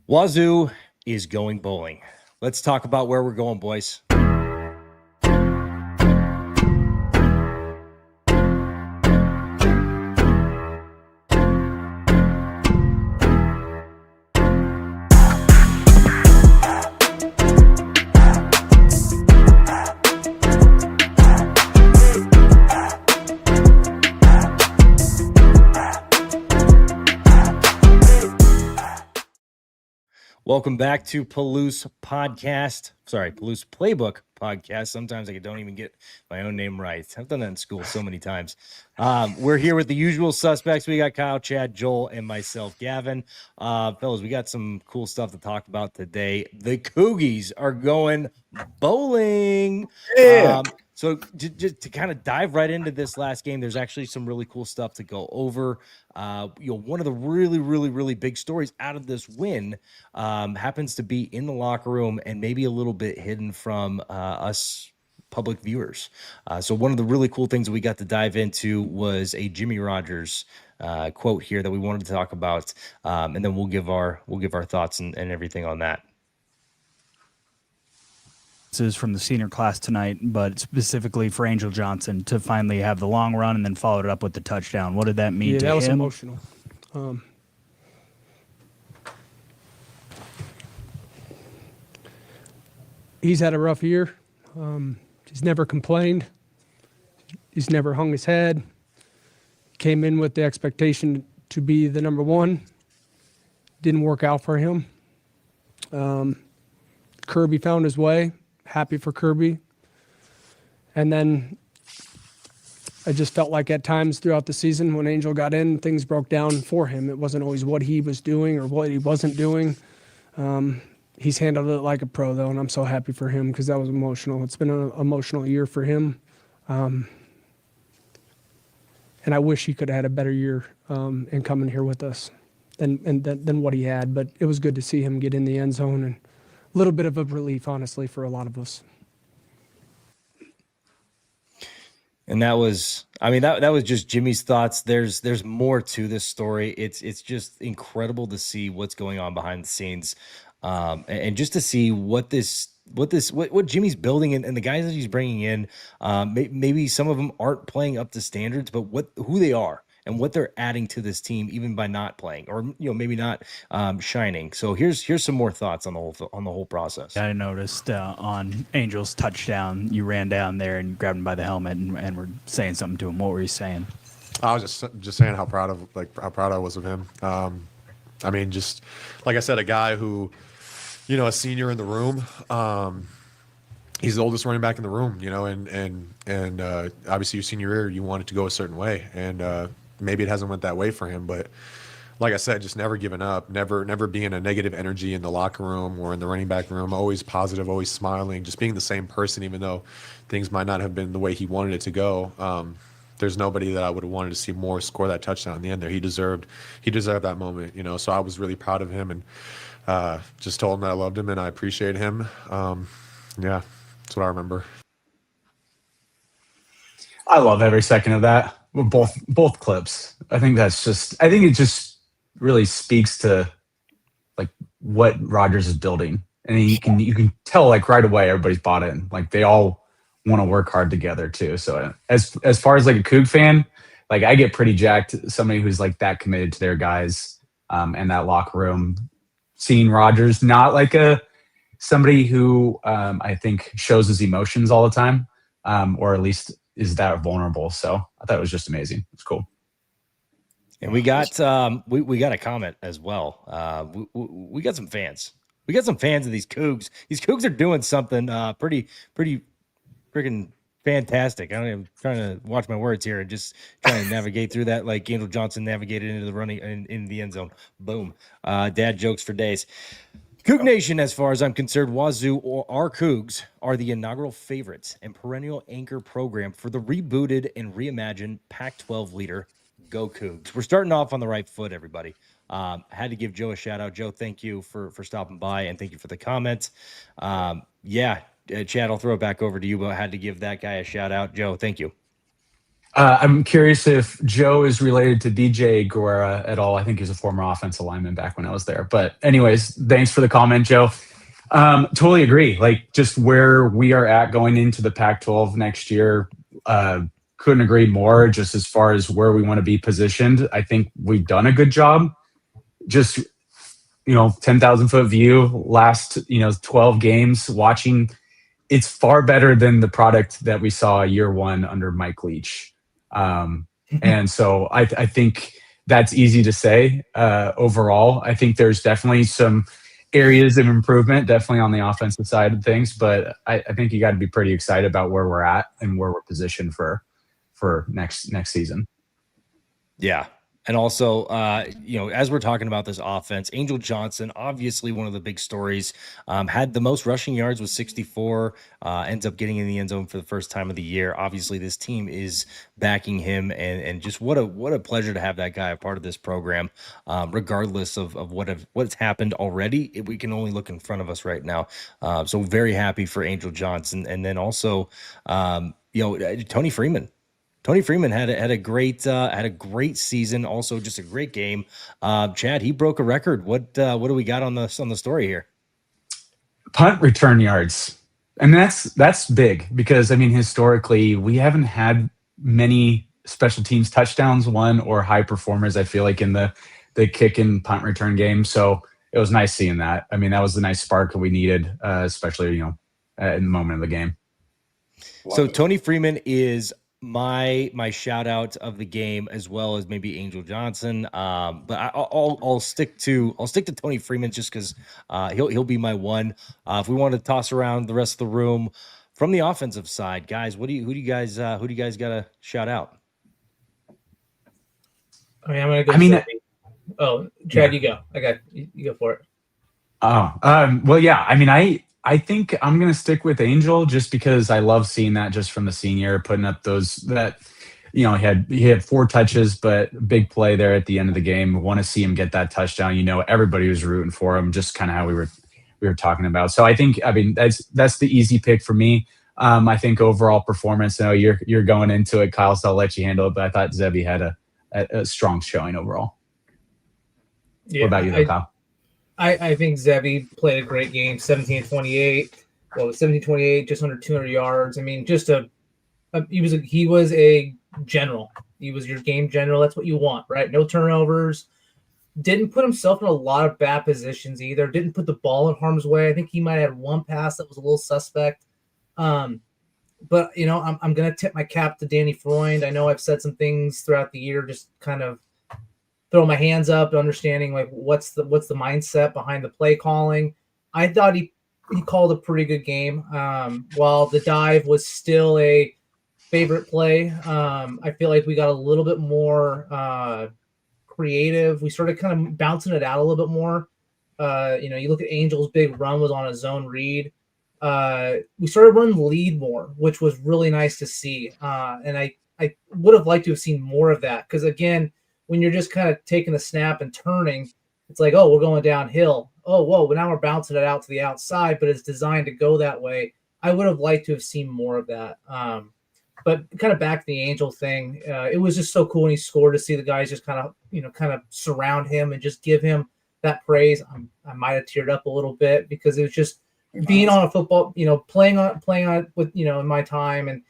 Wazoo is going bowling. Let's talk about where we're going, boys. Welcome back to Palouse podcast. Sorry, Palouse Playbook podcast. Sometimes I don't even get my own name right. I've done that in school so many times. We're here with the usual suspects. We got Kyle, Chad, Joel, and myself, Gavin. Fellas, we got some cool stuff to talk about today. The Cougies are going bowling. Yeah. So just to kind of dive right into this last game, there's actually some really cool stuff to go over. One of the really big stories out of this win happens to be in the locker room and maybe a little bit hidden from us public viewers. So one of the really cool things that we got to dive into was a Jimmy Rogers quote here that we wanted to talk about, and then we'll give our thoughts and everything on that. This is from the senior class tonight, but specifically for Angel Johnson to finally have the long run and then follow it up with the touchdown. What did that mean to him? Yeah, that was emotional. He's had a rough year. He's never complained. He's never hung his head. Came in with the expectation to be the number one. Didn't work out for him. Kirby found his way. Happy for Kirby. And then I just felt like at times throughout the season when Angel got in, things broke down for him. It wasn't always what he was doing or what he wasn't doing. He's handled it like a pro, though, and I'm so happy for him because that was emotional. It's been an emotional year for him. And I wish he could have had a better year and coming here with us than what he had. But it was good to see him get in the end zone and a little bit of a relief, honestly, for a lot of us. And that was, that was just Jimmy's thoughts. There's more to this story. It's just incredible to see what's going on behind the scenes, and just to see what Jimmy's building and the guys that he's bringing in. Maybe some of them aren't playing up to standards, but who they are and what they're adding to this team, even by not playing or maybe not shining. So here's some more thoughts on the whole process. I noticed on Angel's touchdown, you ran down there and grabbed him by the helmet and were saying something to him. What were you saying? I was just saying how proud I was of him. Just like I said, a guy who, a senior in the room. He's the oldest running back in the room, and obviously your senior year, you want it to go a certain way, and maybe it hasn't went that way for him, but like I said, just never giving up, never being a negative energy in the locker room or in the running back room, always positive, always smiling, just being the same person, even though things might not have been the way he wanted it to go. There's nobody that I would have wanted to see more score that touchdown in the end there. He deserved that moment, so I was really proud of him and just told him that I loved him and I appreciate him. Yeah, that's what I remember. I love every second of that. Both clips. I think it just really speaks to like what Rodgers is building, and you can tell like right away everybody's bought in. Like they all want to work hard together too. So as far as like a Coug fan, like I get pretty jacked. Somebody who's like that committed to their guys and that locker room, seeing Rodgers not like somebody who I think shows his emotions all the time, or at least is that vulnerable. So I thought it was just amazing. It's cool. And we got we got a comment as well. We got some fans. We got some fans of these Cougs. These Cougs are doing something pretty freaking fantastic. I'm trying to watch my words here and just trying to navigate through that like Angel Johnson navigated into the running in the end zone. Boom. Dad jokes for days. Coug Nation, as far as I'm concerned, Wazoo or our Cougs are the inaugural favorites and perennial anchor program for the rebooted and reimagined Pac-12 leader, Go Cougs. We're starting off on the right foot, everybody. Had to give Joe a shout out. Joe, thank you for stopping by and thank you for the comments. Chad, I'll throw it back over to you, but I had to give that guy a shout out. Joe, thank you. I'm curious if Joe is related to DJ Guerra at all. I think he's a former offensive lineman back when I was there. But anyways, thanks for the comment, Joe. Totally agree. Like just where we are at going into the Pac-12 next year, couldn't agree more. Just as far as where we want to be positioned, I think we've done a good job. Just 10,000 foot view, last 12 games watching. It's far better than the product that we saw year one under Mike Leach. And so I think that's easy to say. Overall, I think there's definitely some areas of improvement, definitely on the offensive side of things. But I think you got to be pretty excited about where we're at and where we're positioned for next season. Yeah. And also, as we're talking about this offense, Angel Johnson, obviously one of the big stories, had the most rushing yards with 64, ends up getting in the end zone for the first time of the year. Obviously, this team is backing him, and just what a pleasure to have that guy a part of this program, regardless of what's happened already. We can only look in front of us right now. So very happy for Angel Johnson. And then also, Tony Freeman. Tony Freeman had a great season. Also, just a great game. Chad, he broke a record. What do we got on the story here? Punt return yards, and that's big because historically we haven't had many special teams touchdowns won or high performers. I feel like in the kick and punt return game. So it was nice seeing that. That was the nice spark that we needed, especially in the moment of the game. So Tony Freeman is my shout out of the game, as well as maybe Angel Johnson. But I'll stick to Tony Freeman just because he'll be my one. If we want to toss around the rest of the room from the offensive side, guys, who do you guys got to shout out? I'm gonna go. Chad, yeah. You go for it. Well, yeah. I think I'm going to stick with Angel just because I love seeing that just from the senior putting up he had 4 touches, but big play there at the end of the game. Want to see him get that touchdown. Everybody was rooting for him, just kind of how we were talking about. So I think, that's the easy pick for me. I think overall performance, you're going into it, Kyle, so I'll let you handle it, but I thought Zebi had a strong showing overall. Yeah, what about you though, Kyle? I think Zebi played a great game, 17-28. 17-28, just under 200 yards. He was a general. He was your game general. That's what you want, right? No turnovers. Didn't put himself in a lot of bad positions either. Didn't put the ball in harm's way. I think he might have had one pass that was a little suspect. But I'm going to tip my cap to Danny Freund. I know I've said some things throughout the year, just kind of throw my hands up, understanding like what's the mindset behind the play calling. I thought he called a pretty good game. While the dive was still a favorite play, I feel like we got a little bit more creative. We started kind of bouncing it out a little bit more. You look at Angel's big run was on a zone read. We started running the lead more, which was really nice to see. And I would have liked to have seen more of that because, again, when you're just kind of taking the snap and turning, it's like, oh, we're going downhill. Oh, whoa, but now we're bouncing it out to the outside, but it's designed to go that way. I would have liked to have seen more of that. But kind of back to the Angel thing, it was just so cool when he scored to see the guys just kind of surround him and just give him that praise. I might have teared up a little bit because it was just being on a football, playing on it with, in my time. And,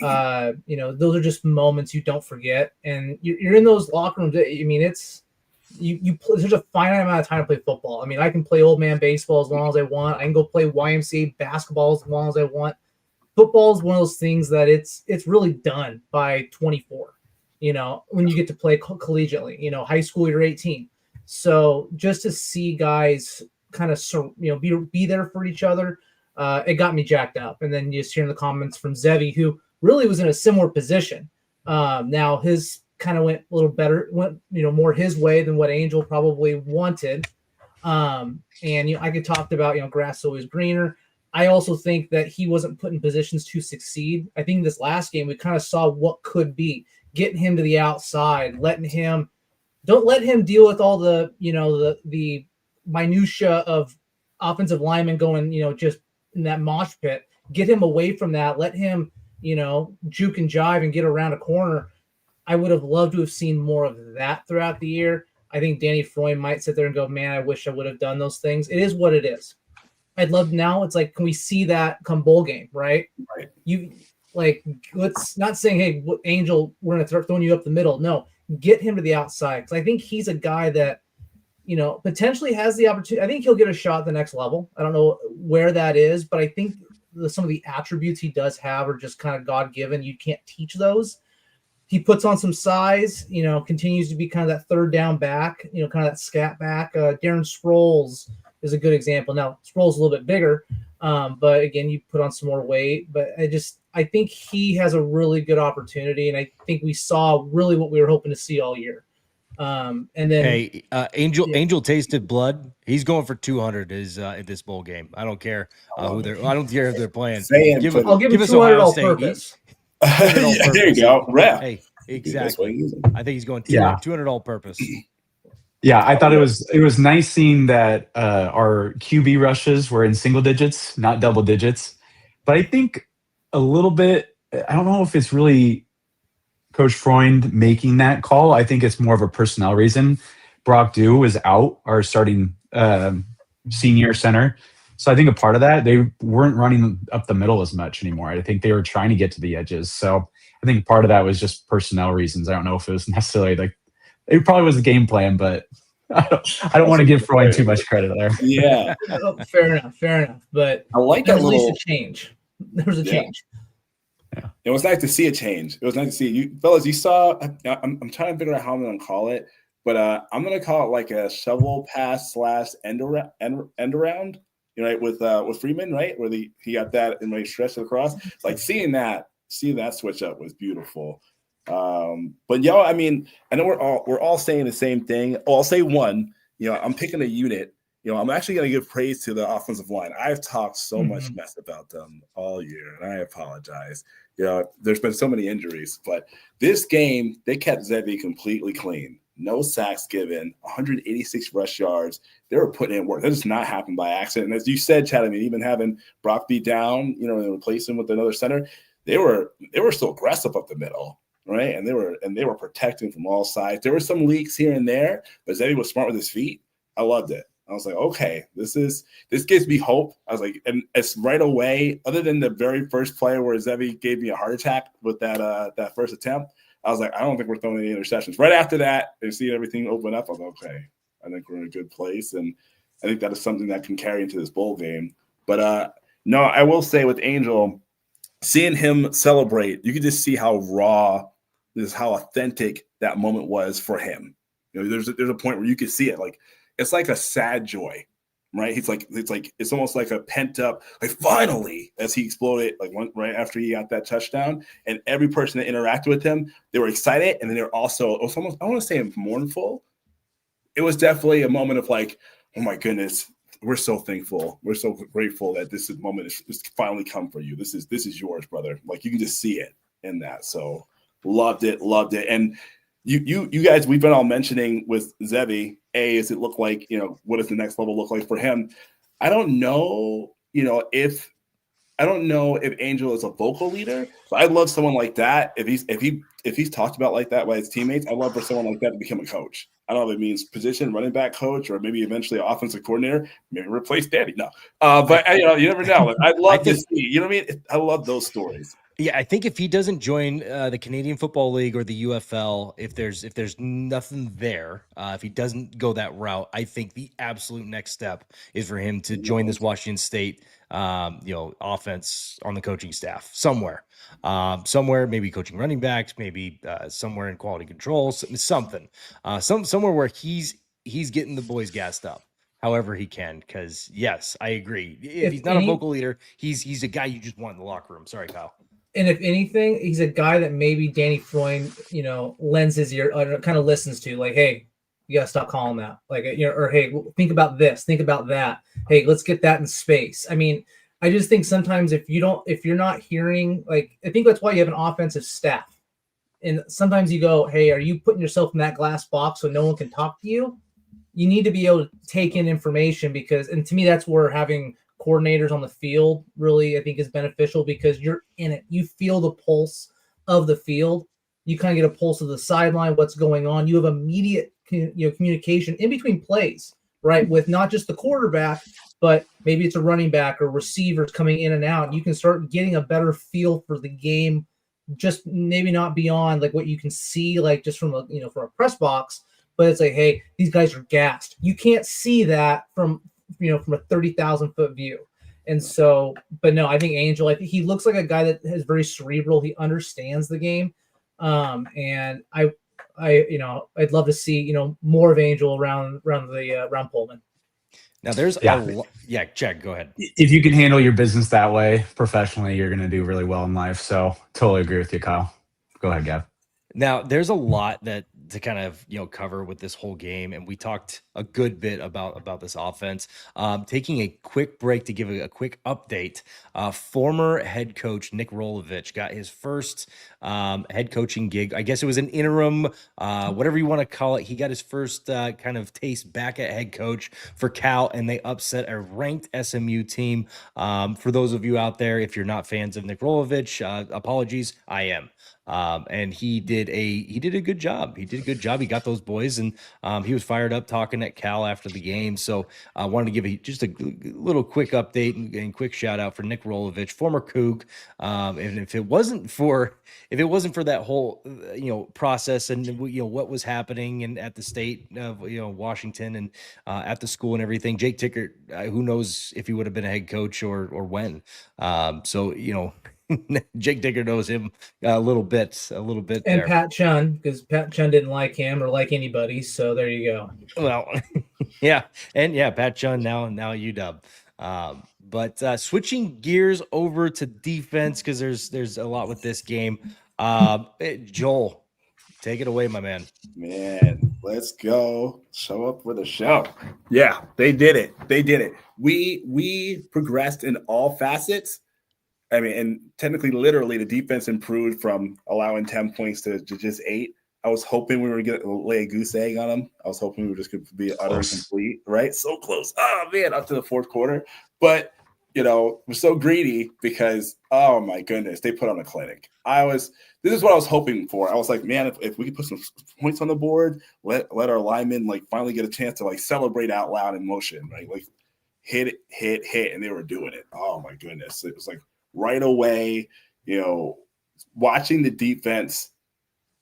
those are just moments you don't forget. And you're in those locker rooms. It's there's a finite amount of time to play football. I can play old man baseball as long as I want. I can go play YMCA basketball as long as I want. Football is one of those things that it's really done by 24, when you get to play collegially, high school, you're 18. So just to see guys kind of, be there for each other, it got me jacked up. And then you just hearing the comments from Zebi, who really was in a similar position. Now his kind of went a little better, went, more his way than what Angel probably wanted. And, I could talk about, grass is always greener. I also think that he wasn't put in positions to succeed. I think this last game, we kind of saw what could be, getting him to the outside, don't let him deal with all the, the minutia of offensive linemen going, just in that mosh pit. Get him away from that. Let him juke and jive and get around a corner. I would have loved to have seen more of that throughout the year. I think Danny Freund might sit there and go, man, I wish I would have done those things. It is what it is. I'd love now. It's like, can we see that come bowl game, right? Right. You like, let's not saying, hey, Angel, we're going to start throwing you up the middle. No, get him to the outside. Because I think he's a guy that, potentially has the opportunity. I think he'll get a shot at the next level. I don't know where that is, but I think some of the attributes he does have are just kind of God-given. You can't teach those. He puts on some size, continues to be kind of that third down back, kind of that scat back. Darren Sproles is a good example. Now, Sproles a little bit bigger, but again, you put on some more weight. But I think he has a really good opportunity, and I think we saw really what we were hoping to see all year. And then Angel tasted blood. He's going for 200 in this bowl game. I don't care who they're. I don't care if they're playing. I'll give him 200 all purpose. There you go. Ref. Hey, exactly. I think he's going 200 all purpose. Yeah, I thought it was nice seeing that our QB rushes were in single digits, not double digits. But I think a little bit. I don't know if it's really Coach Freund making that call. I think it's more of a personnel reason. Brock Dew is out, our starting senior center. So I think a part of that, they weren't running up the middle as much anymore. I think they were trying to get to the edges. So I think part of that was just personnel reasons. I don't know if it was necessarily it probably was a game plan, but I don't want to give Freund too much credit there. Yeah. Fair enough. But I like that at least little a change. There was a change. Yeah. It was nice to see a change. It was nice to see you fellas. You saw. I'm trying to figure out how I'm going to call it, but I'm going to call it like a shovel pass / end around. Right, with Freeman, right, where he got that and he stretched it across. It's like seeing that switch up was beautiful. But I mean, I know we're all saying the same thing. Oh, I'll say one. I'm picking a unit. I'm actually going to give praise to the offensive line. I've talked so much mess about them all year, and I apologize. There's been so many injuries, but this game, they kept Zevi completely clean. No sacks given, 186 rush yards. They were putting in work. That does not happen by accident. And as you said, Chad, I mean, even having Brock be down, and replace him with another center, they were still aggressive up the middle, right? And they were protecting from all sides. There were some leaks here and there, but Zevi was smart with his feet. I loved it. I was like, okay, this gives me hope. I was like, and it's right away, other than the very first play where Zevi gave me a heart attack with that first attempt, I was like, I don't think we're throwing any interceptions. Right after that, and seeing everything open up, I was like, okay, I think we're in a good place. And I think that is something that can carry into this bowl game. But no, I will say with Angel, seeing him celebrate, you could just see how raw, how authentic that moment was for him. There's a point where you could see it. Like, it's like a sad joy, right? It's almost like a pent up, like finally, as he exploded, right after he got that touchdown, and every person that interacted with him, they were excited, and then they were also, it was almost, I want to say mournful. It was definitely a moment of like, oh my goodness, we're so thankful, we're so grateful that this moment is finally come for you. This is yours, brother. Like, you can just see it in that. So loved it, and. You guys, we've been all mentioning with Zevi, does it look like, what does the next level look like for him? I don't know, if Angel is a vocal leader. So I'd love someone like that. If he's talked about like that by his teammates, I'd love for someone like that to become a coach. I don't know if it means position, running back coach, or maybe eventually offensive coordinator, maybe replace Danny. No, but you never know. I'd love to see. You know what I mean? I love those stories. Yeah, I think if he doesn't join the Canadian Football League or the UFL, if there's nothing there, if he doesn't go that route, I think the absolute next step is for him to join this Washington State, offense on the coaching staff somewhere, maybe coaching running backs, maybe somewhere in quality control, something, somewhere where he's getting the boys gassed up. However he can, because yes, I agree. If he's not a vocal leader, he's a guy you just want in the locker room. Sorry, Kyle. And if anything, he's a guy that maybe Danny Freund, lends his ear, kind of listens to, like, hey, you gotta stop calling that, like, or hey, think about this, think about that. Hey, let's get that in space. I mean, I just think sometimes if you're not hearing, like, I think that's why you have an offensive staff. And sometimes you go, hey, are you putting yourself in that glass box so no one can talk to you? You need to be able to take in information and to me, that's where having coordinators on the field really, I think, is beneficial because you're in it. You feel the pulse of the field. You kind of get a pulse of the sideline, what's going on. You have immediate communication in between plays, right, with not just the quarterback, but maybe it's a running back or receivers coming in and out. You can start getting a better feel for the game, just maybe not beyond like what you can see, like just from from a press box, but it's like, hey, these guys are gassed. You can't see that from a 30,000 foot view. And so, but no, I think Angel, I think he looks like a guy that is very cerebral. He understands the game. And I'd love to see, more of Angel around Pullman. Now there's Jack, go ahead. If you can handle your business that way professionally, you're going to do really well in life. So totally agree with you, Kyle. Go ahead, Gav. Now there's a lot to kind of cover with this whole game, and we talked a good bit about this offense. Taking a quick break to give a quick update. Former head coach Nick Rolovich got his first head coaching gig. I guess it was an interim, whatever you want to call it. He got his first kind of taste back at head coach for Cal, and they upset a ranked SMU team. For those of you out there, if you're not fans of Nick Rolovich, apologies. I am. And he did a good job. He He got those boys, and he was fired up talking at Cal after the game. So I wanted to give just a little quick update and quick shout out for Nick Rolovich, former Coug. And if it wasn't for that whole process and what was happening and at the state of Washington and at the school and everything, Jake Tickert, who knows if he would have been a head coach or when. Jake Digger knows him a little bit and there. Pat Chun, because Pat Chun didn't like him or like anybody, so there you go. Well, Pat Chun now UW. But switching gears over to defense, because there's a lot with this game. Joel, take it away, my man. Man, let's go. Show up for the show. Yeah, they did it. We progressed in all facets. I mean, and technically, literally, the defense improved from allowing 10 points to just 8. I was hoping we were going to lay a goose egg on them. I was hoping we were just going to be utterly complete, right? So close. Oh, man, up to the fourth quarter. But, we're so greedy because, oh, my goodness, they put on a clinic. This is what I was hoping for. I was like, man, if we could put some points on the board, let our linemen, finally get a chance to, celebrate out loud in motion, right? Hit, and they were doing it. Oh, my goodness. It was right away, watching the defense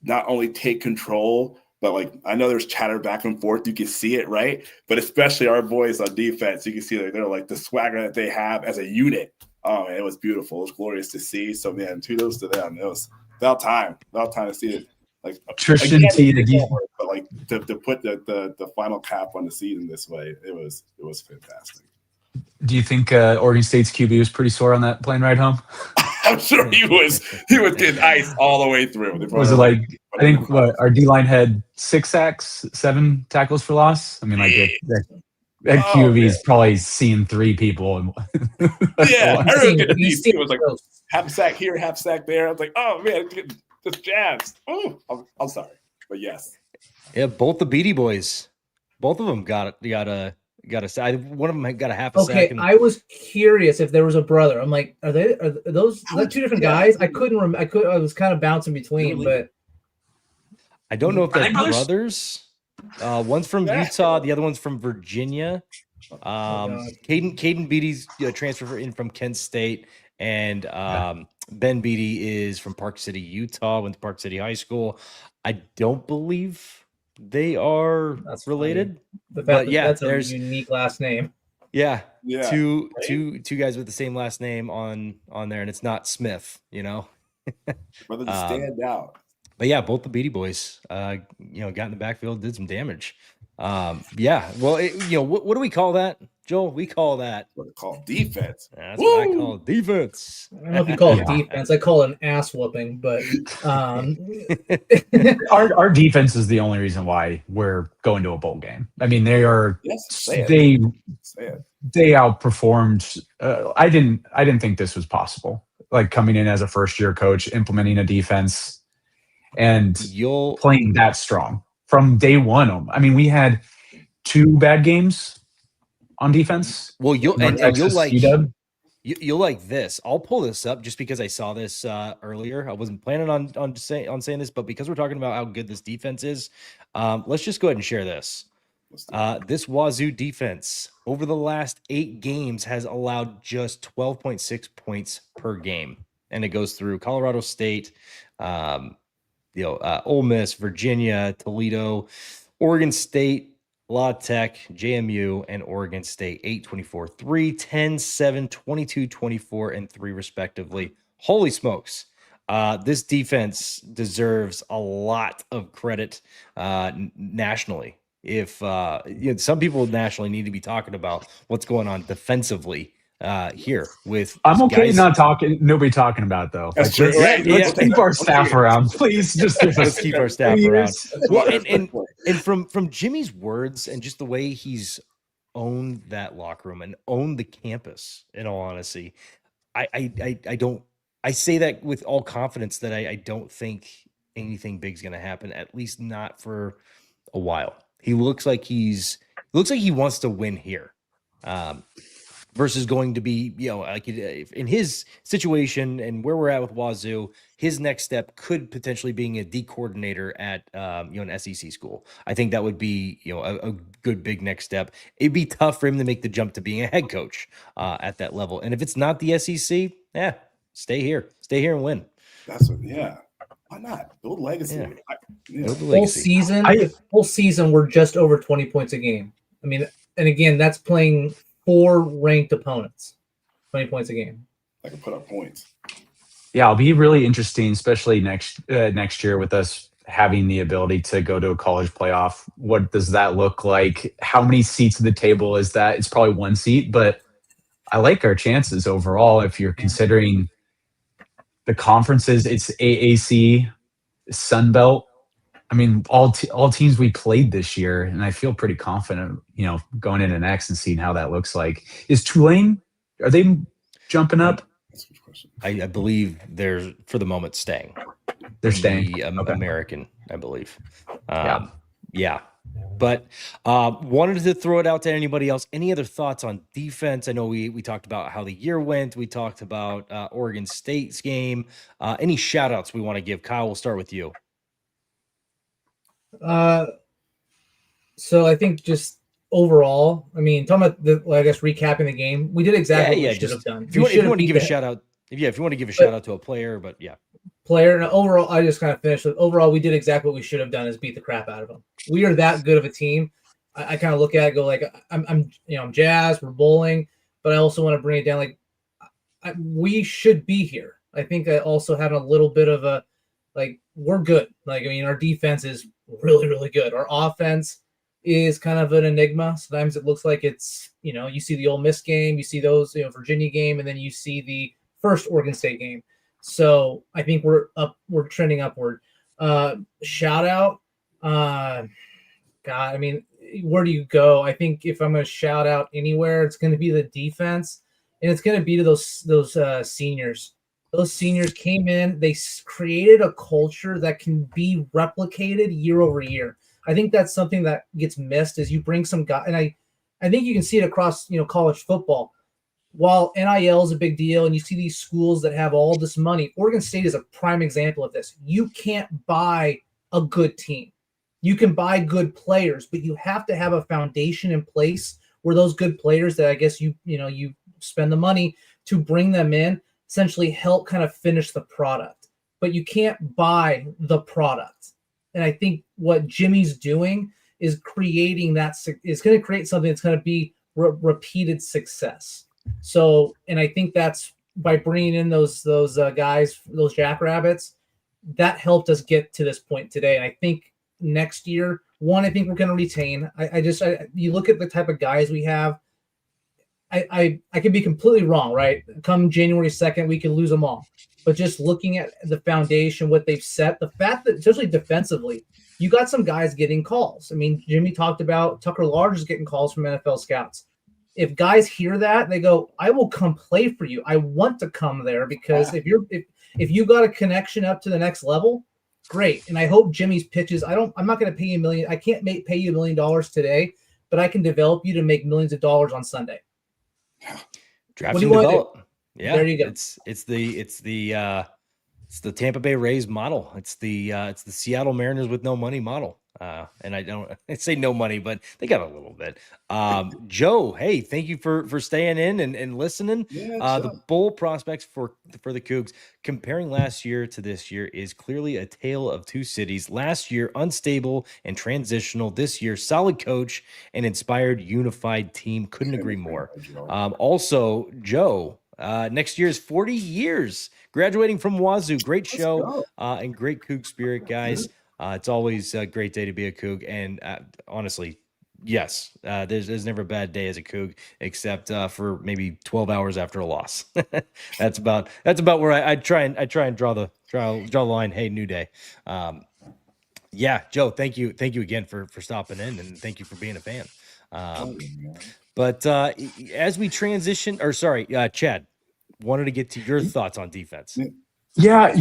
not only take control, but I know there's chatter back and forth. You can see it, right? But especially our boys on defense, you can see they're the swagger that they have as a unit. Oh, man, it was beautiful. It was glorious to see. So, man, kudos to them. It was about time to see it. Tristan T. But to put the final cap on the season this way, it was fantastic. Do you think Oregon State's QB was pretty sore on that plane ride home? I'm sure he was getting ice all the way through. Was it I think our D-line had 6 sacks, 7 tackles for loss? I mean, that QB is probably seeing 3 people. Yeah, everyone getting DC. It was half a sack here, half a sack there. I was like, oh, man, just jazzed. Oh, I'm sorry. But yes. Yeah, both the Beatty boys. Both of them got a sack. One of them got a half a sack. Okay, I was curious if there was a brother. I'm like, are those 2 different guys? I couldn't remember. I was kind of bouncing between, but I don't know if they're brothers. One's from Utah, the other one's from Virginia. Caden Beatty's transfer in from Kent State, and Ben Beatty is from Park City, Utah. Went to Park City High School. I don't believe they are related. That's a unique last name. Yeah. Two guys with the same last name on there, and it's not Smith, Brother to stand out. But yeah, both the Beatty boys got in the backfield, did some damage. Well, what do we call that, Joel? We call that what they call defense. That's what I call defense. I don't know if you call it defense. I call it an ass whooping, but our defense is the only reason why we're going to a bowl game. I mean, they are they outperformed. I didn't think this was possible. Coming in as a first year coach, implementing a defense and playing that strong from day one. I mean, we had 2 bad games on defense. Well, you'll North and you'll Texas, like UW. you'll like this. I'll pull this up just because I saw this earlier. I wasn't planning on saying this, but because we're talking about how good this defense is, let's just go ahead and share this. This Wazoo defense over the last 8 games has allowed just 12.6 points per game, and it goes through Colorado State, Ole Miss, Virginia, Toledo, Oregon State, La Tech, JMU, and Oregon State. 8-24, 3, 10, 7, 22, 24, and 3 respectively. Holy smokes. This defense deserves a lot of credit nationally. If some people nationally need to be talking about what's going on defensively here with I'm okay guys. not talking, nobody talking about it though. That's Like, true. let's keep our staff around. Please just give us Let's keep our staff 2 around. years. Well, and from Jimmy's words and just the way he's owned that locker room and owned the campus, in all honesty, I say that with all confidence that I don't think anything big's going to happen, at least not for a while. He looks like he wants to win here. Versus going to be, like in his situation and where we're at with Wazoo, his next step could potentially being a D coordinator at, an SEC school. I think that would be, a good big next step. It'd be tough for him to make the jump to being a head coach at that level. And if it's not the SEC, stay here and win. Why not build legacy? Yeah. Build the Whole legacy. whole season, we're just over 20 points a game. I mean, and again, that's playing 4 ranked opponents, 20 points a game. I can put up points. Yeah, it'll be really interesting, especially next year with us having the ability to go to a college playoff. What does that look like? How many seats at the table is that? It's probably 1 seat, but I like our chances overall. If you're considering the conferences, it's AAC, Sun Belt. I mean, all teams we played this year, and I feel pretty confident, going into next and seeing how that looks like. Is Tulane, are they jumping up? That's a good question. I believe they're, for the moment, staying. They're staying. The Okay. American, I believe. Yeah. But wanted to throw it out to anybody else. Any other thoughts on defense? I know we talked about how the year went. We talked about Oregon State's game. Any shout outs we want to give? Kyle, we'll start with you. So I think just overall, I mean, talking about recapping the game, we did exactly what we should have done. If you want to give a shout out, if you want to give a shout out to a player, but player. And overall, I just kind of finished with overall, we did exactly what we should have done is beat the crap out of them. We are that good of a team. I kind of look at it, go like, I'm jazzed, we're bowling, but I also want to bring it down. We should be here. I think I also have a little bit of a, we're good. Our defense is really, really good. Our offense is kind of an enigma. Sometimes it looks like it's, you see the Ole Miss game, you see those, Virginia game, and then you see the first Oregon State game. So I think we're trending upward. Shout out. God, I mean, where do you go? I think if I'm going to shout out anywhere, it's going to be the defense, and it's going to be to those seniors. Those seniors came in, they created a culture that can be replicated year over year. I think that's something that gets missed is you bring some guy, and I think you can see it across, college football. While NIL is a big deal and you see these schools that have all this money, Oregon State is a prime example of this. You can't buy a good team. You can buy good players, but you have to have a foundation in place where those good players that I guess you spend the money to bring them in essentially help kind of finish the product. But you can't buy the product. And I think what Jimmy's doing is creating is going to create something that's going to be repeated success. So, and I think that's by bringing in those guys, those jackrabbits, that helped us get to this point today. And I think next year, I think we're going to retain. You look at the type of guys we have. I could be completely wrong, right? Come January 2nd, we could lose them all. But just looking at the foundation, what they've set, the fact that, especially defensively, you got some guys getting calls. I mean, Jimmy talked about Tucker Large is getting calls from NFL scouts. If guys hear that, they go, I will come play for you. I want to come there because if you got a connection up to the next level, great. And I hope Jimmy's pitches, I'm not going to pay you $1 million. I can't pay you $1 million today, but I can develop you to make millions of dollars on Sunday. Draft What do and you wanna do? develop. Yeah, There you go. It's the Tampa Bay Rays model. It's the Seattle Mariners with no money model. And I say no money, but they got a little bit. Joe, hey, thank you for staying in and listening. Yeah, The bowl prospects for the Cougs comparing last year to this year is clearly a tale of two cities. Last year, unstable and transitional. This year, solid coach and inspired unified team. Couldn't agree more. Also, Joe, next year is 40 years graduating from Wazoo. Great show and great Coug spirit, guys. It's always a great day to be a Coug. And honestly, yes, there's never a bad day as a Coug, except for maybe 12 hours after a loss. That's about where I try and draw the line. Hey, new day. Yeah, Joe, thank you again for stopping in, and thank you for being a fan. But as we transition, Chad, wanted to get to your thoughts on defense. Yeah,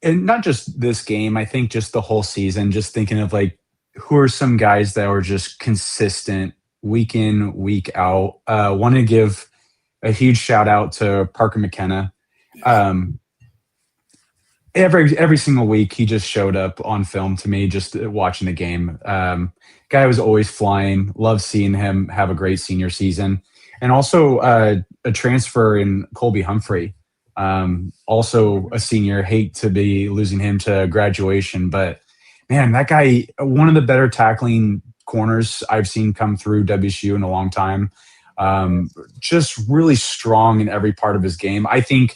and not just this game, I think just the whole season, just thinking of like who are some guys that were just consistent week in, week out. Want to give a huge shout out to Parker McKenna. Every single week he just showed up on film to me, just watching the game. Guy was always flying. Love seeing him have a great senior season. And also a transfer in Colby Humphrey. Also a senior. Hate to be losing him to graduation, but man, that guy, one of the better tackling corners I've seen come through WSU in a long time. Just really strong in every part of his game. I think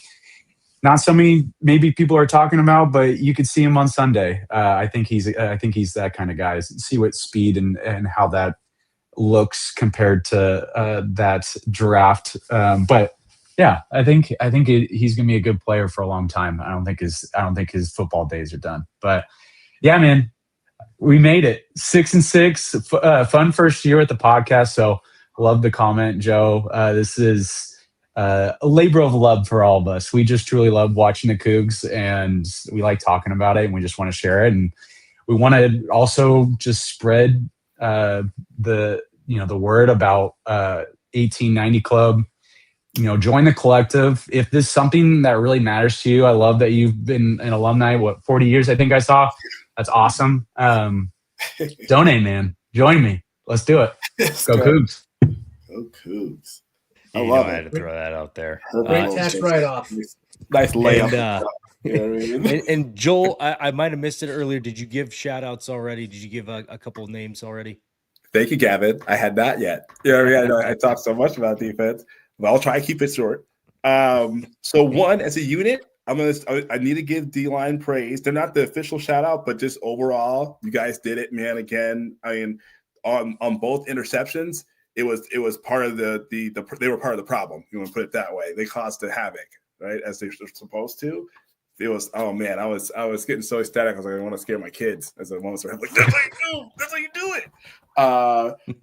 not so many maybe people are talking about, but you could see him on Sunday. I think he's that kind of guy. See what speed and how that looks compared to that draft. But yeah, I think he's gonna be a good player for a long time. I don't think his football days are done. But yeah, man, we made it 6-6. Fun first year at the podcast. So love the comment, Joe. This is a labor of love for all of us. We just truly love watching the Cougs, and we like talking about it, and we just want to share it. And we want to also just spread the word about 1890 Club. Join the collective. If this is something that really matters to you, I love that you've been an alumni, 40 years, I think I saw. That's awesome. Donate, man. Join me. Let's do it. Go Cougs. Go Cougs. I love it. I had to throw that out there. Great tax write-off. Nice layup. And Joel, I might have missed it earlier. Did you give shout-outs already? Did you give a couple of names already? Thank you, Gavin. I had not yet. I talked so much about defense, but I'll try to keep it short. So one, as a unit, I need to give D-line praise. They're not the official shout-out, but just overall, you guys did it, man. Again, I mean, on both interceptions, it was part of they were part of the problem. You want to put it that way. They caused the havoc, right, as they're supposed to. It was, oh man, I was getting so ecstatic. I was like, I want to scare my kids as a moment. So I'm like, that's how you do. That's how you do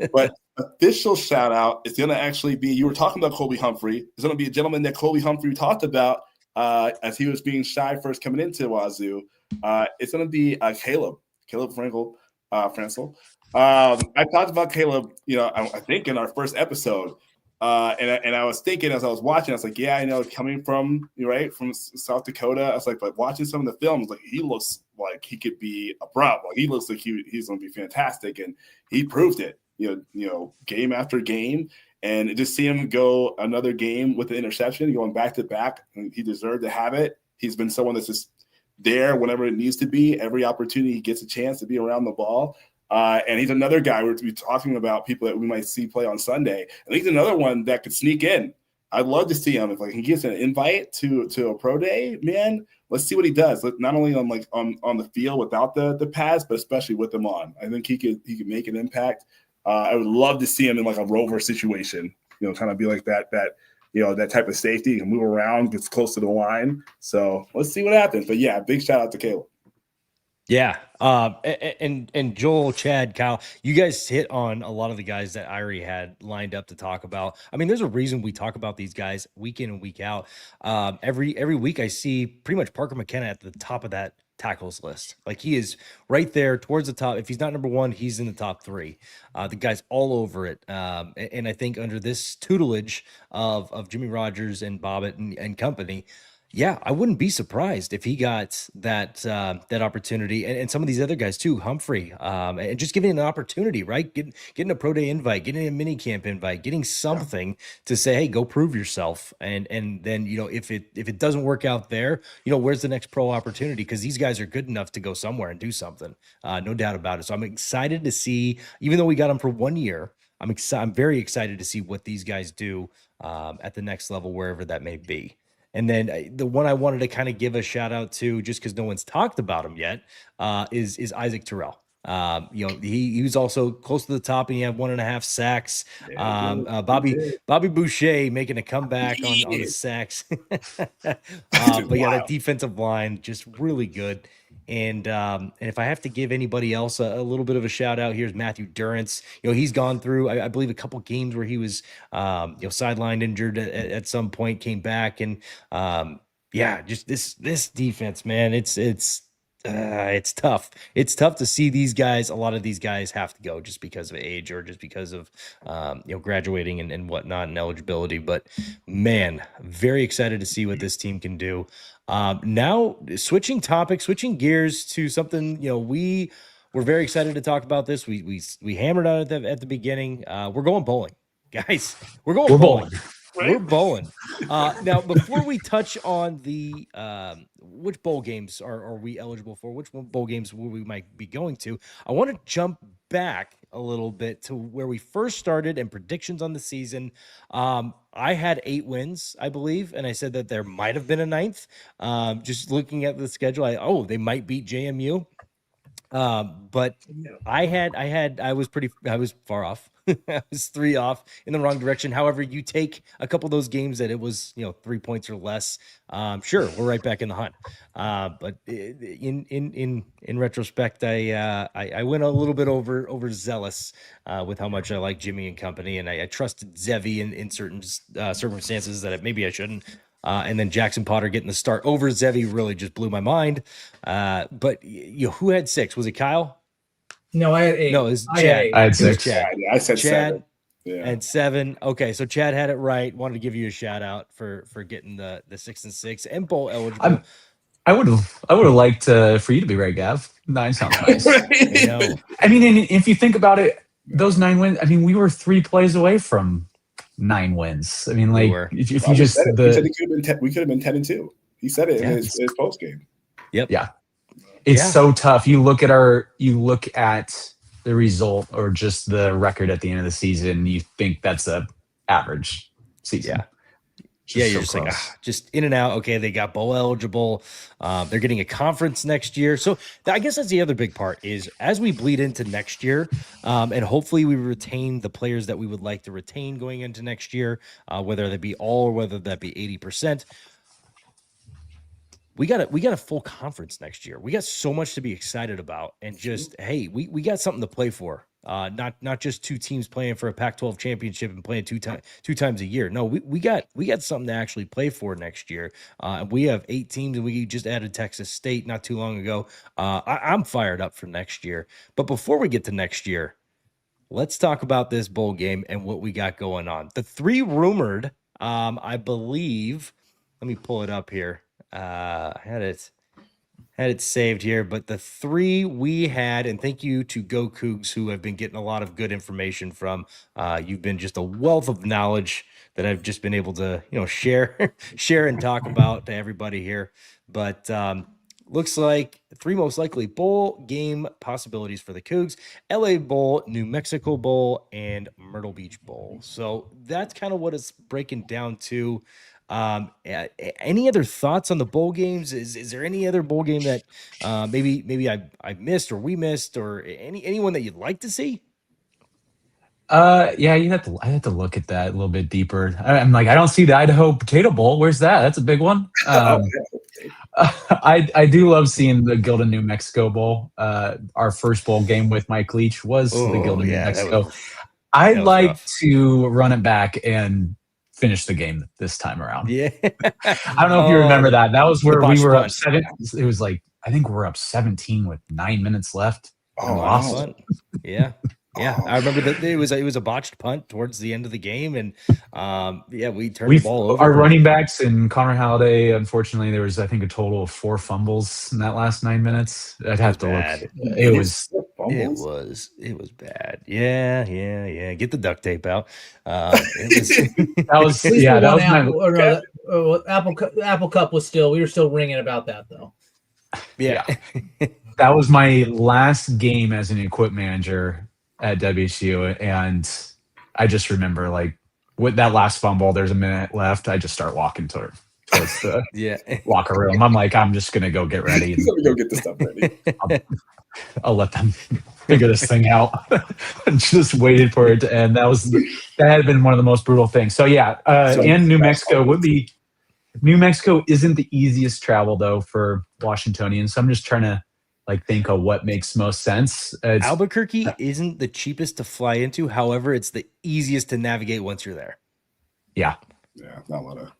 it. But official shout out is going to actually be. You were talking about Colby Humphrey. There's going to be a gentleman that Colby Humphrey talked about as he was being shy first coming into Wazoo. It's going to be Caleb Frankel. I talked about Caleb, I think in our first episode, and I was thinking as I was watching, I was like, yeah, I know, coming from from South Dakota, I was like, but watching some of the films, like he looks like he could be a problem. Like he looks like he's going to be fantastic, and he proved it, game after game, and just see him go another game with the interception, going back to back, and he deserved to have it. He's been someone that's just there whenever it needs to be. Every opportunity he gets a chance to be around the ball. And he's another guy we're talking about, people that we might see play on Sunday. And he's another one that could sneak in. I'd love to see him if he gets an invite to a pro day. Man, let's see what he does. Not only on the field without the pads, but especially with them on. I think he could make an impact. I would love to see him in like a rover situation. Kind of be like that type of safety. He can move around, gets close to the line. So let's see what happens. But yeah, big shout out to Caleb. Yeah. And Joel, Chad, Kyle, you guys hit on a lot of the guys that I already had lined up to talk about. I mean, there's a reason we talk about these guys week in and week out. Every week I see pretty much Parker McKenna at the top of that tackles list. Like he is right there towards the top. If he's not number one, he's in the top 3. The guy's all over it. And I think under this tutelage of Jimmy Rogers and Bobbitt and company, yeah, I wouldn't be surprised if he got that opportunity, and some of these other guys too, Humphrey, and just giving an opportunity, right? Getting a pro day invite, getting a mini camp invite, getting something to say, hey, go prove yourself, and then if it doesn't work out there, where's the next pro opportunity? Because these guys are good enough to go somewhere and do something, no doubt about it. So I'm excited to see, even though we got them for 1 year, I'm very excited to see what these guys do at the next level, wherever that may be. And then the one I wanted to kind of give a shout out to, just because no one's talked about him yet, is Isaac Terrell. He was also close to the top, and he had 1.5 sacks. Bobby Boucher making a comeback on the sacks. But yeah, that defensive line just really good. And if I have to give anybody else a little bit of a shout out, here's Matthew Durrance. He's gone through, I believe, a couple games where he was, sidelined, injured at some point, came back, and just this defense, man, it's tough. It's tough to see these guys. A lot of these guys have to go just because of age or just because of graduating and whatnot and eligibility. But man, very excited to see what this team can do. Now switching gears to something we were very excited to talk about. This we hammered on it at the beginning. We're going bowling, guys. We're bowling. Right? We're bowling. Now, before we touch on the which bowl games are we eligible for, which bowl games we might be going to, I want to jump back a little bit to where we first started and predictions on the season. I had 8 wins, I believe, and I said that there might have been a 9th. Just looking at the schedule, they might beat JMU. But I was far off. I was 3 off in the wrong direction. However, you take a couple of those games that it was, 3 points or less. Sure, we're right back in the hunt. But in retrospect, I went a little bit overzealous with how much I like Jimmy and company, and I trusted Zevi in certain circumstances that maybe I shouldn't. And then Jackson Potter getting the start over Zevi really just blew my mind. But who had 6? Was it Kyle? No, I had 8. No, it was Chad. I had 6. Yeah, I said Chad 7. Yeah. And 7. Okay, so Chad had it right. Wanted to give you a shout out for getting the 6 and 6 and bowl eligible. I would have liked for you to be right, Gav. 9 sounds nice. I mean, and if you think about it, those 9 wins. I mean, we were 3 plays away from 9 wins. I mean, like if you just he said we could have been 10-2. He said it in his post game. Yep. Yeah. It's so tough. You look at the result or just the record at the end of the season, you think that's a average season. Yeah. You're just like, just in and out. Okay, they got bowl eligible. They're getting a conference next year. So I guess that's the other big part is as we bleed into next year, and hopefully we retain the players that we would like to retain going into next year, whether that be all or whether that be 80%. We got a full conference next year. We got so much to be excited about, and just we got something to play for. Not just 2 teams playing for a Pac-12 championship and playing two times a year. No, we got something to actually play for next year. We have 8 teams, and we just added Texas State not too long ago. I'm fired up for next year. But before we get to next year, let's talk about this bowl game and what we got going on. The 3 rumored, I believe. Let me pull it up here. I had it saved here, but the 3 we had, and thank you to Go Cougs, who have been getting a lot of good information from. You've been just a wealth of knowledge that I've just been able to, share and talk about to everybody here. But looks like 3 most likely bowl game possibilities for the Cougs: LA Bowl, New Mexico Bowl, and Myrtle Beach Bowl. So that's kind of what it's breaking down to. Any other thoughts on the bowl games? Is there any other bowl game that maybe I missed or we missed, or anyone that you'd like to see? I had to look at that a little bit deeper. I'm like, I don't see the Idaho Potato Bowl. Where's that? That's a big one. I do love seeing the Gildan New Mexico Bowl. Our first bowl game with Mike Leach was the Gildan New Mexico. I'd like to run it back and finish the game this time around. Yeah. I don't know if you remember that. That was where we were upset. It was like I think we're up 17 with 9 minutes left. Oh, and wow. lost. Fun. Yeah. Yeah, I remember that it was a botched punt towards the end of the game, and we turned the ball over. Our running backs and Connor Halliday, unfortunately, there was I think a total of 4 fumbles in that last 9 minutes. I'd have to bad. look. It was bad. Yeah. Get the duct tape out. It was, Apple Cup was still. We were still ringing about that though. Yeah. That was my last game as an equip manager at WSU, and I just remember like with that last fumble, there's a minute left. I just start walking towards the locker room. I'm like, I'm just gonna go get ready. He's gonna go get the stuff ready. I'll let them figure this thing out. And just waited for it to end. That had been one of the most brutal things. So yeah, and New Mexico would be. New Mexico isn't the easiest travel though for Washingtonians. So I'm just trying to like think of what makes most sense. Albuquerque isn't the cheapest to fly into. However, it's the easiest to navigate once you're there. Yeah. Yeah, not a lot of.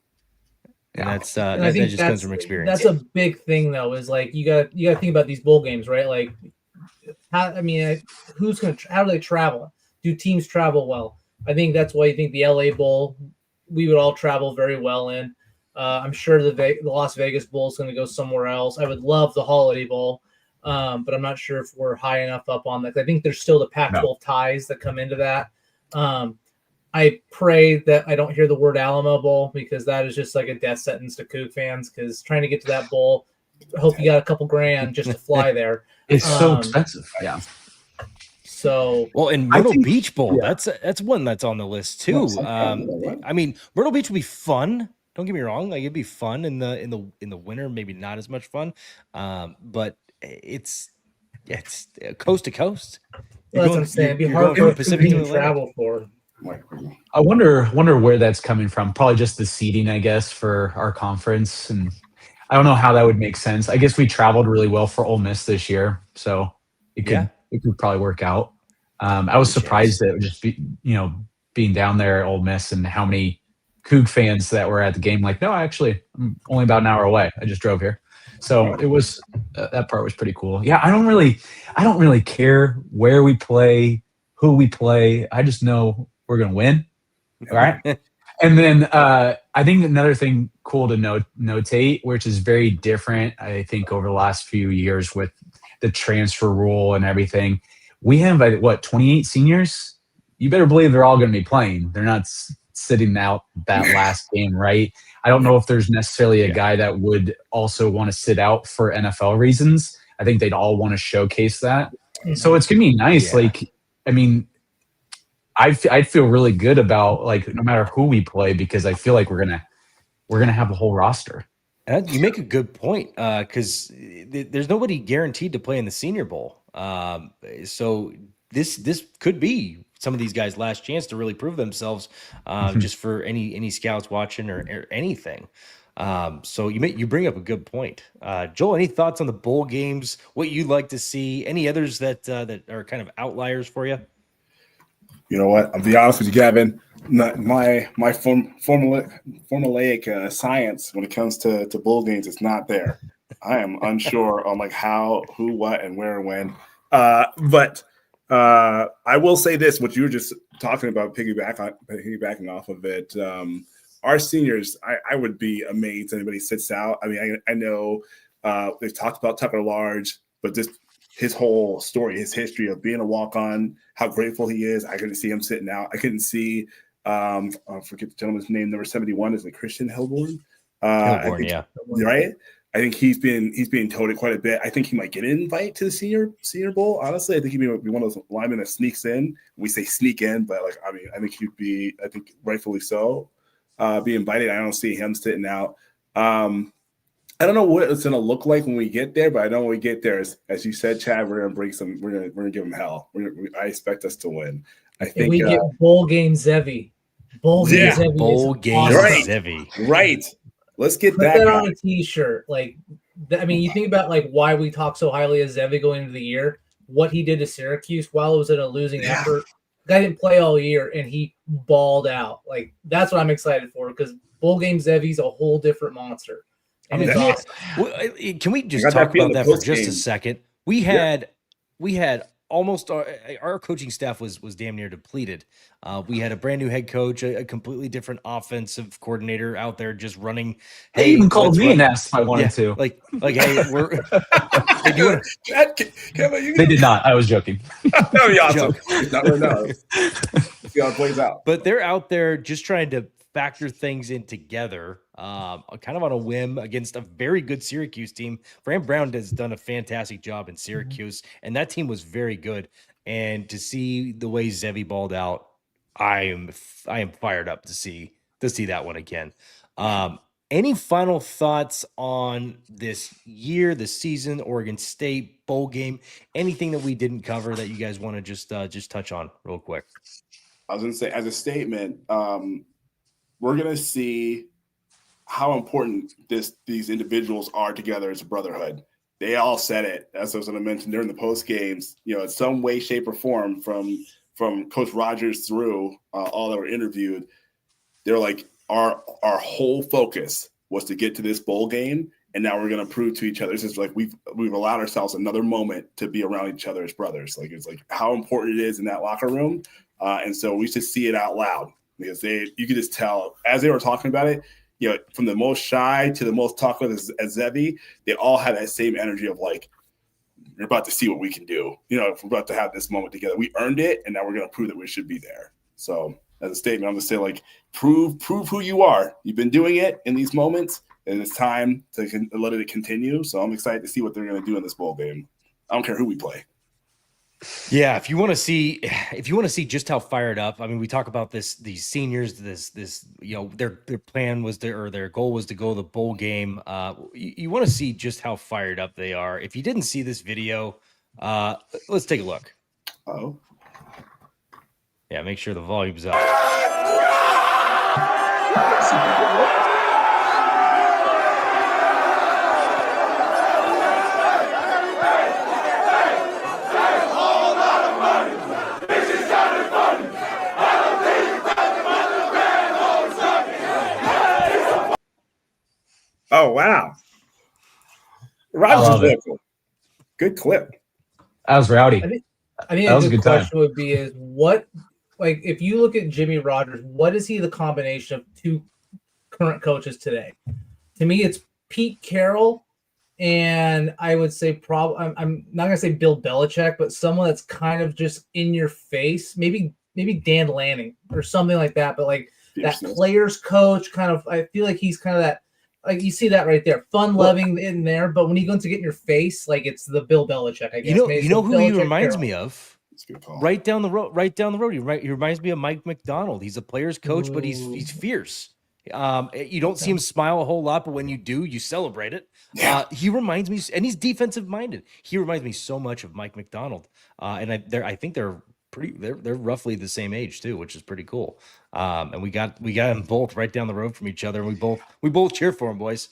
And that's And that I think just comes from experience. That's a big thing though. Is like you got to think about these bowl games, right? Like, how do they travel? Do teams travel well? I think that's why you think the LA Bowl we would all travel very well in. I'm sure the Las Vegas Bowl is going to go somewhere else. I would love the Holiday Bowl. But I'm not sure if we're high enough up on that. I think there's still the Pac-12 ties that come into that. I pray that I don't hear the word Alamo Bowl because that is just like a death sentence to Coug fans because trying to get to that bowl, I hope you got a couple grand just to fly there. It's so expensive. Yeah. So and Myrtle Beach Bowl, that's one that's on the list too. I mean, Myrtle Beach will be fun. Don't get me wrong; like it'd be fun in the winter, maybe not as much fun. But it's coast to coast. That's what I'm saying. It'd be hard for Pacific to travel for. I wonder where that's coming from. Probably just the seating, I guess, for our conference, and I don't know how that would make sense. I guess we traveled really well for Ole Miss this year, so it could probably work out. I was surprised that it would just be being down there at Ole Miss and how many Coug fans that were at the game. Like, no, actually, I'm only about an hour away. I just drove here. So it was that part was pretty cool. Yeah, I don't really care where we play, who we play. I just know we're gonna win. All right. And then I think another thing cool to notate, which is very different, I think, over the last few years with the transfer rule and everything. We have 28 seniors. You better believe they're all going to be playing. They're not sitting out that last game, right? I don't know if there's necessarily a guy that would also want to sit out for NFL reasons. I think they'd all want to showcase that. Mm-hmm. So it's going to be nice. Yeah. Like, I mean, I feel really good about like no matter who we play because I feel like we're gonna have a whole roster. And you make a good point because there's nobody guaranteed to play in the Senior Bowl. So this could be some of these guys' last chance to really prove themselves, just for any scouts watching or anything. So you bring up a good point, Joel. Any thoughts on the bowl games? What you'd like to see? Any others that are kind of outliers for you? You know what? I'll be honest with you, Gavin. My formulaic science when it comes to bowl games is not there. I am unsure on like how, who, what, and where and when. But I will say this: what you were just talking about, piggybacking off of it. Our seniors, I would be amazed if anybody sits out. I mean, I know they've talked about Tucker Large, but just his whole story, his history of being a walk-on, how grateful he is. I couldn't see him sitting out. I couldn't see, I forget the gentleman's name, number 71, is it Christian Hilborn? Yeah. Right? I think he's being touted quite a bit. I think he might get an invite to the senior bowl. Honestly, I think he'd be one of those linemen that sneaks in. We say sneak in, but like, I mean, I think he'd be, I think rightfully so, be invited. I don't see him sitting out. I don't know what it's going to look like when we get there, but I know when we get there, as you said, Chad, we're going to bring some. We're going to give them hell. I expect us to win. I think we get bowl game Zevi. Bowl game Zevi. Bowl game awesome. Zevi. Right. Let's get Put that on a T-shirt. Like, I mean, you think about like why we talk so highly of Zevi going into the year. What he did to Syracuse while it was in a losing effort. The guy didn't play all year, and he balled out. Like that's what I'm excited for because bowl game Zevi's a whole different monster. I mean, it's awesome. can we just got that talk feeling about the that for post just a game. second? We had almost our coaching staff was damn near depleted. We had a brand new head coach, a completely different offensive coordinator out there just running. They Hey, even called let's me run. and asked if I wanted Yeah, to. like hey, we're hey, do you want They did not. I was joking. That would be awesome. Joke. Not right now. Let's see how it plays out. But they're out there just trying to factor things in together, kind of on a whim against a very good Syracuse team. Fran Brown has done a fantastic job in Syracuse, and that team was very good. And to see the way Zevi balled out, I am fired up to see that one again. Any final thoughts on this year, this season, Oregon State bowl game? Anything that we didn't cover that you guys want to just touch on real quick? I was going to say, as a statement, we're going to see how important these individuals are together as a brotherhood. They all said it, as I was going to mention during the post games. In some way, shape, or form, from Coach Rogers through all that were interviewed, they're like, our whole focus was to get to this bowl game, and now we're going to prove to each other. This is like we've allowed ourselves another moment to be around each other as brothers. Like, it's like how important it is in that locker room, and so we should see it out loud, because you could just tell as they were talking about it. From the most shy to the most talkative as Zevi, they all had that same energy of like, you're about to see what we can do. If we're about to have this moment together, we earned it, and now we're going to prove that we should be there. So as a statement, I'm going to say, like, prove who you are. You've been doing it in these moments, and it's time to let it continue. So I'm excited to see what they're going to do in this bowl game. I don't care who we play. Yeah, if you want to see just how fired up, I mean, we talk about these seniors, their plan was their goal was to go to the bowl game. You want to see just how fired up they are. If you didn't see this video, let's take a look. Oh, yeah, make sure the volume's up. Oh, wow. I Rogers love is it. local. Good clip. That was rowdy. I think That a was a good good time. question would be is what, like, if you look at Jimmy Rogers, what is he the combination of two current coaches today? To me, it's Pete Carroll, and I would say I'm not gonna say Bill Belichick, but someone that's kind of just in your face. Maybe Dan Lanning or something like that. But like that players coach kind of, I feel like he's kind of that. Like, you see that right there, fun loving in there, but when he goes to get in your face, like, it's the Bill Belichick, I guess. You know who he reminds Carroll. me of? Right down the road. He reminds me of Mike McDonald. He's a player's coach, but he's fierce. You don't see him smile a whole lot, but when you do, you celebrate it. Yeah. He reminds me, and he's defensive minded. He reminds me so much of Mike McDonald. And I think they're roughly the same age too, which is pretty cool. And we got them both right down the road from each other. And we both cheer for them, boys.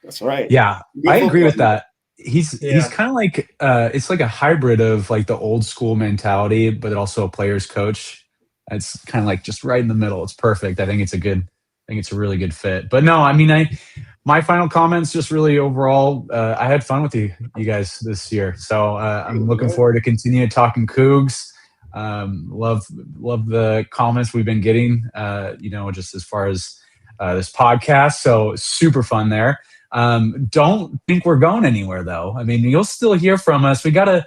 That's right. Yeah, Good I agree with football. that. He's kind of like it's like a hybrid of like the old school mentality, but also a player's coach. It's kind of like just right in the middle. It's perfect. I think it's a really good fit. But no, I mean, my final comments just really overall, I had fun with you guys this year. So I'm looking forward to continue talking Cougs. Love the comments we've been getting, just as far as this podcast. So super fun there. Don't think we're going anywhere though. I mean, you'll still hear from us. We got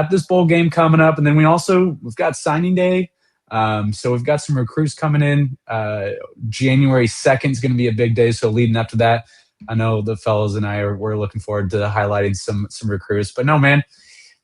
this bowl game coming up, and then we've got signing day. So we've got some recruits coming in. January 2nd is going to be a big day. So leading up to that, I know the fellas and we're looking forward to highlighting some recruits. But no, man,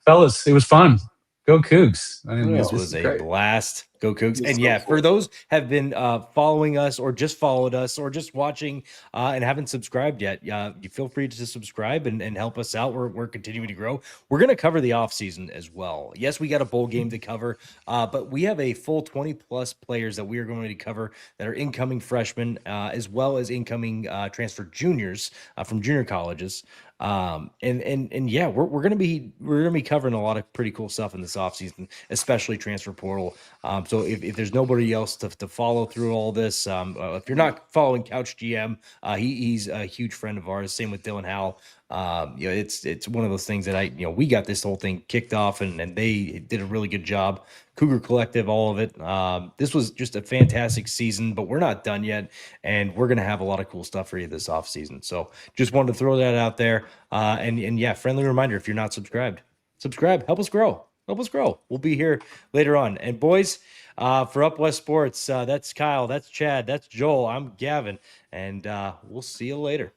fellas, it was fun. Go Cougs. I mean, This was a blast. Go Cougs. And yeah, for those have been following us or just followed us or just watching and haven't subscribed yet, you feel free to subscribe and help us out. We're continuing to grow. We're going to cover the offseason as well. Yes, we got a bowl game to cover, but we have a full 20-plus players that we are going to cover that are incoming freshmen as well as incoming transfer juniors from junior colleges. And yeah, we're gonna be covering a lot of pretty cool stuff in this offseason, especially transfer portal. So if there's nobody else to follow through all this, if you're not following Couch GM, he's a huge friend of ours. Same with Dylan Howell. It's one of those things that we got this whole thing kicked off, and they did a really good job. Cougar Collective, all of it. This was just a fantastic season, but we're not done yet, and we're gonna have a lot of cool stuff for you this offseason. So just wanted to throw that out there. And yeah, friendly reminder: if you're not subscribed, subscribe. Help us grow. Help us grow. We'll be here later on. And boys, for Up West Sports, that's Kyle, that's Chad, that's Joel. I'm Gavin, and we'll see you later.